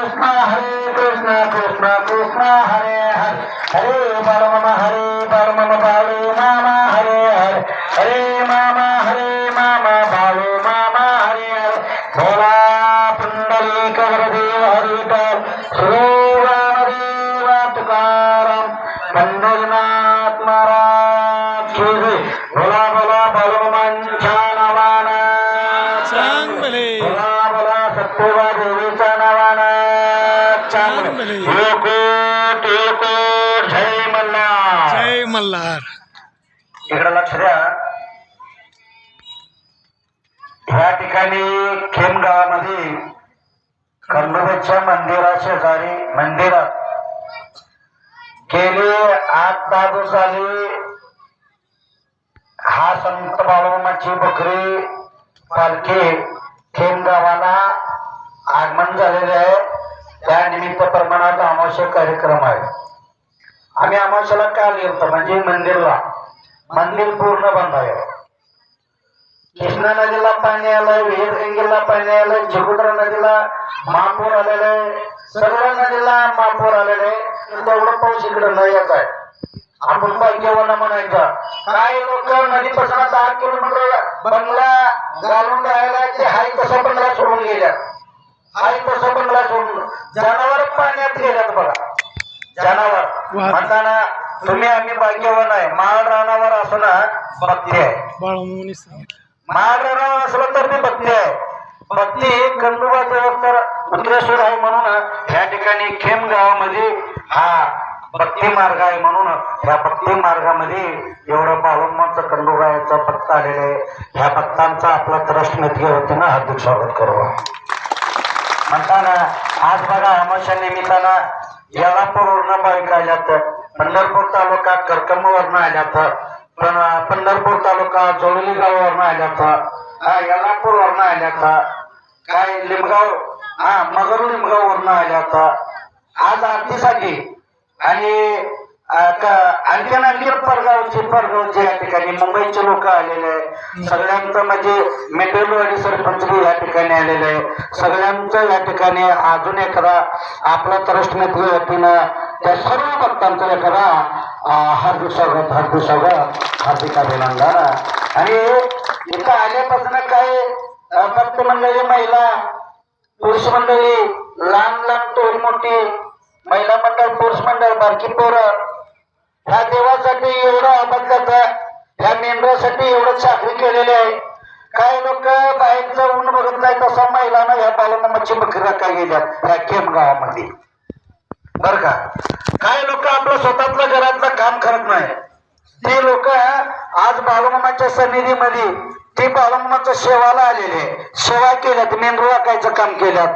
कृष्ण कृष्ण कृष्ण हरे हरे हरे बालमामा बाळू मामा हरे हरे हरे मामा बाळू मामा हरे हरे भोला पुंडलिक वरदेव हरिपाल श्री रामदेव तुकाराम पंढरीनाथ महाराज की जय. भोला भोला बाळूमांच्या नावानं भोला भोला सत्तोबा देवीच्या नावानं तिळकोट जय मल्हार जय मल्हार. इकडे लक्ष द्या. ह्या ठिकाणी खेम गावामध्ये खंडोबाच्या मंदिरा शेजारी मंदिरात गेले 8-10 दिवस झाले हा संत बाळूमामाची बकरी पालखी खेम गावाला आगमन झालेले आहे. त्या निमित्त प्रमाणात अमावस्या कार्यक्रम आहे. आम्ही अमावस्याला का लिहितो म्हणजे मंदिर पूर्ण बंद आहे. कृष्णा नदीला पाणी आलंय, विहीरगंगेला पाणी आलंय, चिकुद्रा नदीला महापूर आलेलं आहे, सर्व नदीला महापूर आलेलं आहे. तेवढं पाऊस इकडे न येत आहे. आपण भाग्यवान म्हणायचं. काही लोक नदीपासून 10 किलोमीटर बंगला घालून राहायला ते हाय तसा बंगला सोडून गेल्या. हाय तसा बंगला सोडून जनावर पाण्यात गेल्यात बघा. जनावर म्हणताना तुम्ही आम्ही भाग्यवान आहे. माळ रानावर असो ना भक्ती आहे. माळ रानावर असलं तर ती भक्ती आहे. भक्ती खंडोबा देवस्थान उत्तरेश्वर आहे म्हणून या ठिकाणी खेम गावामध्ये हा भक्ती मार्ग आहे. म्हणून ह्या भक्ती मार्गामध्ये एवढं बाळूमामाचं खंडोबाचं भक्त आलेलं आहे. ह्या भक्तांचा आपला त्रस्मती होते ना हार्दिक स्वागत करू म्हणताना आज बघा अमावस्या निमित्तानं येलापूरवरनं बाईक आल्यात, पंढरपूर तालुका करकंबवरनं आल्यात, पण पंढरपूर तालुका जवळी गावावरनं आल्यात, येलापूरवरनं आल्यात, काय लिंबगाव मगर लिंबगाववरनं आल्यात आज आरतीसाठी. आणि आणखी परगावचे या ठिकाणी मुंबईचे लोक आलेले आहे. सगळ्यांचं म्हणजे मेटेलवाडी सरपंच या ठिकाणी आलेले आहे. सगळ्यांचं या ठिकाणी अजून एखादा आपला त्रस्मती वतीनं त्या सर्व भक्तांचं एखादा हार्दिक स्वागत हार्दिक अभिनंदन. आणि इथं आल्यापासून काही भक्त मंडळी, महिला, पुरुष मंडळी, लहान तोर मोठी, महिला मंडळ, पुरुष मंडळ, बारकी पोरं ह्या देवासाठी एवढं अबदलत, ह्या मेंढरासाठी एवढं चाकरी केलेले आहे. काही लोक बाहेरचं ऊन बघत नाही तसा महिलांना ह्या बाळूमामाची बकरी राखायला गेल्यात ह्या खेम गावामध्ये बर का. काही लोक आपलं स्वतःतलं घरातलं काम करत नाही. ते लोक आज बाळूमामाच्या सन्निधीमध्ये ते बाळूमामाच्या सेवाला आलेले, सेवा केल्यात, मेंढरू राखायचं काम केल्यात,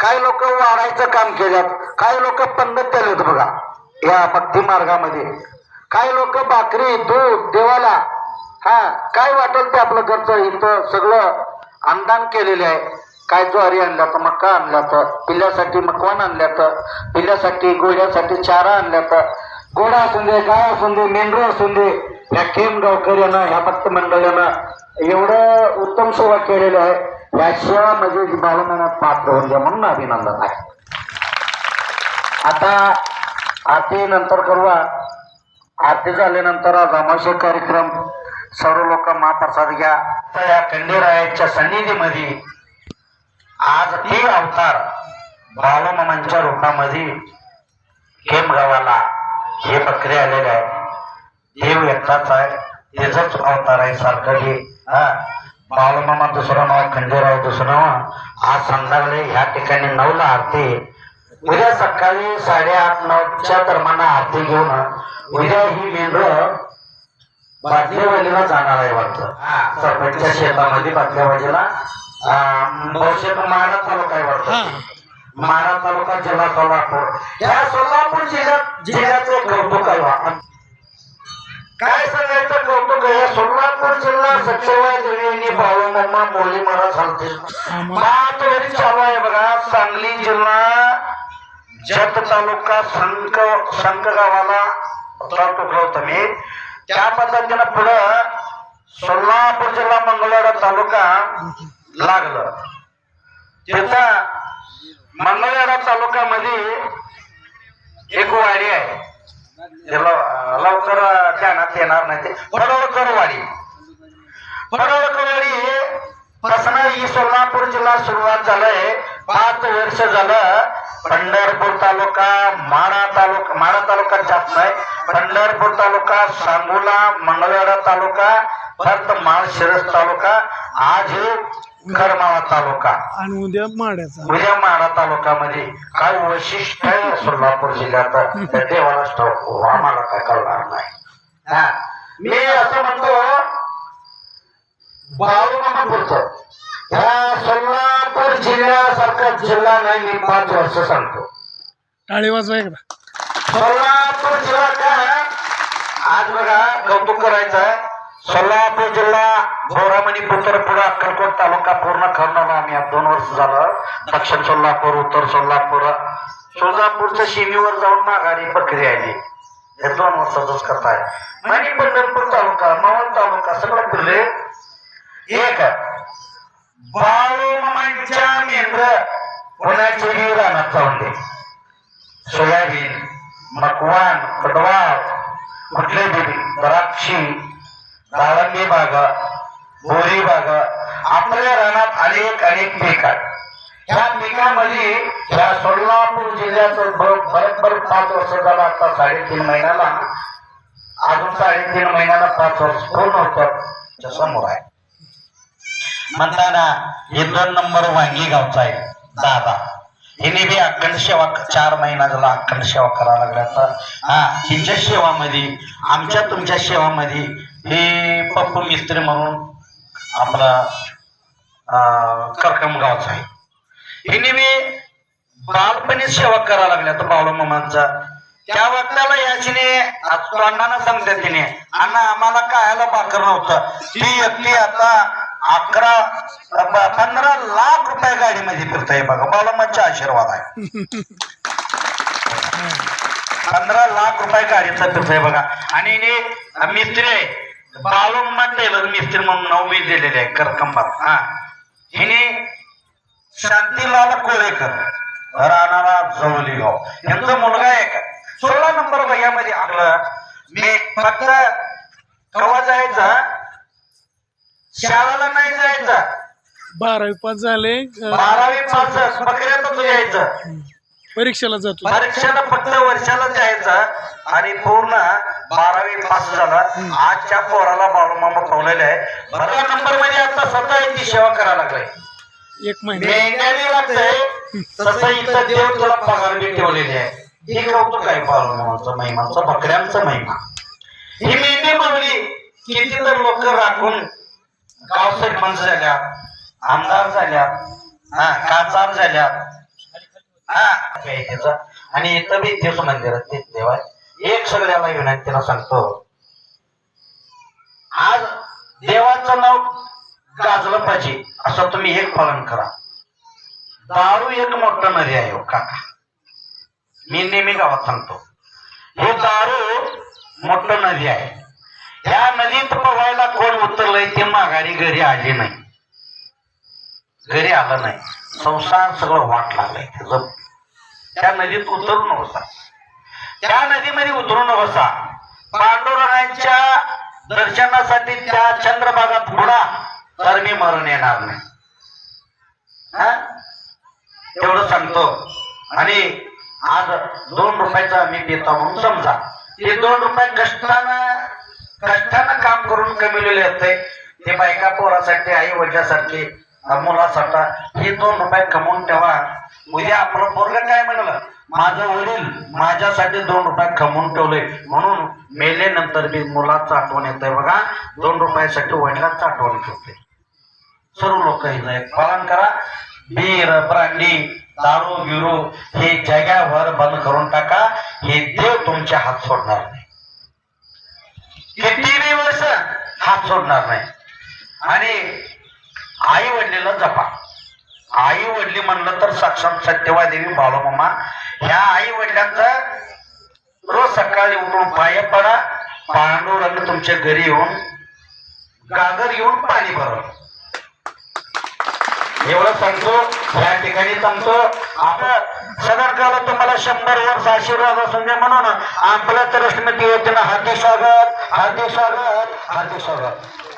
काही लोक वाढायचं काम केल्यात, काही लोक पंडित केलेत बघा या भक्ती मार्गामध्ये. काही लोक भाकरी दूध देवाला काय वाटेल ते आपलं घरचं इथं सगळं अनुदान केलेले आहे. काय ज्वारी आणल्यात, मका आणल्यात, पिल्ल्यासाठी मकवान आणल्यात, पिल्ल्यासाठी गोड्यासाठी चारा आणल्यात, गोडा असून दे, गाय असून दे, मेंढरू असून दे, ह्या खेम गावकऱ्यानं ह्या भक्त मंडळानं एवढं उत्तम सेवा केलेलं आहे. या सेवा म्हणजे बाळूमामा पात्र होऊन द्या म्हणून अभिनंदन आहे. आता आरती नंतर करू. आरती झाल्यानंतर आज अमावस्या कार्यक्रम सर्व लोक महाप्रसाद घ्या. तर या खंडेरायाच्या सन्निधीमध्ये आज ते अवतार बाळूमामांच्या रूपामध्ये खेम गावाला हे बकरी आलेले आहे. देव एकटाच आहे, त्याचाच अवतार आहे सारखं. हे बाळूमामा दुसरं नाव, खंडेराय दुसरं नाव. आज संध्याकाळी ह्या ठिकाणी 9ला आरती, उद्या सकाळी 8:30-9च्या दरम्यान आरती घेऊन उद्या ही मेंढर बाटलेवाडीला जाणार आहे वाटतं. सरपंचच्या शेतामध्ये बाटलेवाडीला बहुशेक माढा तालुका आहे वाटतं. माढा तालुका जिल्हा सोलापूर. या सोलापूर जिल्ह्याचं कौतुक आहे. काय सांगायचं कौतुक आहे. सोलापूर जिल्हा सचिवाय देवी बाळूमामा मोली महाराज चालते चालू आहे बघा. सांगली जिल्हा जत तालुका संक गावाला तुकलवतो मी. त्या पद्धतीनं पुढं सोलापूर जिल्हा मंगळवेढा तालुका लागलं. त्याचा मंगळवेढा तालुक्यामध्ये एक वाडी आहे, त्याला लवकर ध्यानात येणार नाही, ते फडवळकर वाडी. फडवळकर वाडी पासून ही सोलापूर जिल्हा सुरुवात झालंय. 5 वर्ष झालं पंढरपूर तालुका, माढा तालुका जात नाही, पंढरपूर तालुका, सांगोला, मंगळवेढा तालुका, परत माळशिरस तालुका, आज हे करमाळा तालुका आणि उद्या माढा तालुक्यामध्ये काय वैशिष्ट्य आहे सोलापूर जिल्ह्यात त्या देवाला ठाऊक, आम्हाला काय कळणार नाही. हा, मी असं म्हणतो बाळूमामापूरचं ह्या सोलापूर जिल्ह्यासारखा जिल्हा नाही. मी 5 वर्ष सांगतो टाळी वाजवा एकदा. सोलापूर जिल्हा काय आज बघा कौतुक करायचं आहे. सोलापूर जिल्हा बोरामणी पुत्र अक्कलकोट तालुका पूर्ण करणार आम्ही 2 वर्ष झालं. दक्षिण सोलापूर, उत्तर सोलापूरच्या सीमेवर जाऊन माघारी प्रक्रिया आली. हे 2 वर्षाच करता आहे. आणि पंढरपूर तालुका, मावळ तालुका सगळं फिरले. एक बाळूमामांच्या मेंढर पुण्याची रानात जाऊन दे, सोयाबीन, मकवान, कडवाळ, कुठले देवी, द्राक्षी, दाळंबी बाग, बोरी बाग, आपल्या रानात अनेक पीक आहेत. ह्या पिकामध्ये ह्या सोलापूर जिल्ह्याचं बरोबर 5 वर्ष झालं. आता 3.5 महिन्याला, अजून 3.5 महिन्याला 5 वर्ष पूर्ण होतं. समोर आहे म्हणताना हे 2 नंबर वांगी गावचा आहे दादा. हिने बी अखंड सेवा 4 महिना झाला अखंड सेवा करायला लागल्या. तर हिच्या सेवामध्ये, आमच्या तुमच्या सेवामध्ये हे पप्पू मिस्त्री म्हणून आपला करकम गावचा आहे. हिने बी बालपणी सेवा करायला लागल्या तर बाळूमामांचा. त्या वक्ताला याचीने तोंडानं सांगते तिने, अण्णा आम्हाला खायला भाकर नव्हतं. ती एकटी आता 15 लाख रुपये गाडीमध्ये फिरताय बघा. बाळूमामांचा आशीर्वाद आहे. 15 लाख रुपये गाडीचा फिरताय बघा. आणि मिस्त्री आहे बाळूमामा टेलर मिस्त्री म्हणून 9वी दिलेले आहे करकंबात. हिने शांतीलाल कोळेकर राहणारा जवली गाव, यांचा मुलगा आहे का 16 नंबर वयामध्ये आपलं. मी फक्त कवा जायचा, शाळेला नाही जायचं. 12वी पास झाले, 12वी पास बकऱ्यातच यायचं. परीक्षेला जातो, परीक्षेला फक्त वर्षाला जायचं. आणि पूर्ण 12वी पास झाला. आजच्या पोराला बाळूमामा पावलेले आहे. 12 नंबर मध्ये आता स्वतः यांची सेवा करायला लागलाय. 1 महिना मेंढ्याने लागतंय तसं इथं देव तुला पगार बी ठेवलेली आहे. हे कौतुक आहे बाळूमामाचं, महिमांचा, बकऱ्यांचा महिमा. ही मेंढी मागली किती तर लोक राखून गाव सरपंच झाल्या, आमदार झाल्या, खासदार झाल्या. आणि इथं बी देव मंदिरात ते देवा एक सगळ्याला विनंतीला सांगतो, आज देवाचं नाव गाजलं पाहिजे असं तुम्ही एक पालन करा. दारू एक मोठं नदी आहे काका, मी नेहमी गावात सांगतो. हे दारू मोठं नदी आहे. ह्या नदीत पोहायला कोण उतरलंय ते माघारी घरी आले नाही, घरी आलं नाही. संसार सगळं वाट लागलंय. त्या नदीत उतरू नकोसा, त्या नदीमध्ये उतरू नकोसा. पांडुरंगाच्या दर्शनासाठी त्या चंद्रभागात बुडा तर मी मरण येणार नाही. एवढं सांगतो. आणि आज 2 रुपयाचा मी देतो म्हणून समजा. ते 2 रुपये कष्टानं काम करून कमिलेले असते. ते बायका पोरासाठी, आई वडिलांसाठी, मुलासाठी हे 2 रुपये कमवून ठेवा. उद्या आपलं पोरगं काय म्हणलं, माझं वडील माझ्यासाठी 2 रुपये कमवून ठेवले म्हणून मेल्यानंतर बी मुलाचं आठवण येत आहे बघा. 2 रुपयासाठी वडिलांचं आठवण ठेवते. सर्व लोक पालन करा. बीर, ब्रांडी, दारू बिरू हे जगावर बंद करून टाका. हे देव तुमचे हात सोडणार नाही, किती वर्ष हात सोडणार नाही. आणि आई वडिलेला जपा. आई वडली म्हणलं तर साक्षात सत्यवा देवी बाळूमामा. ह्या आई वडिलांचा रोज सकाळी उठून पाय पडा. पांडुरंग तुमच्या घरी येऊन गागर येऊन पाणी भरव. एवढं सांगतो या ठिकाणी थांबतो. आपण सदरकाला तुम्हाला 100 वर्ष आशीर्वाद असून दे म्हणून आपल्या तर योजनेनं हार्दिक स्वागत, हार्दिक स्वागत, हार्दिक स्वागत.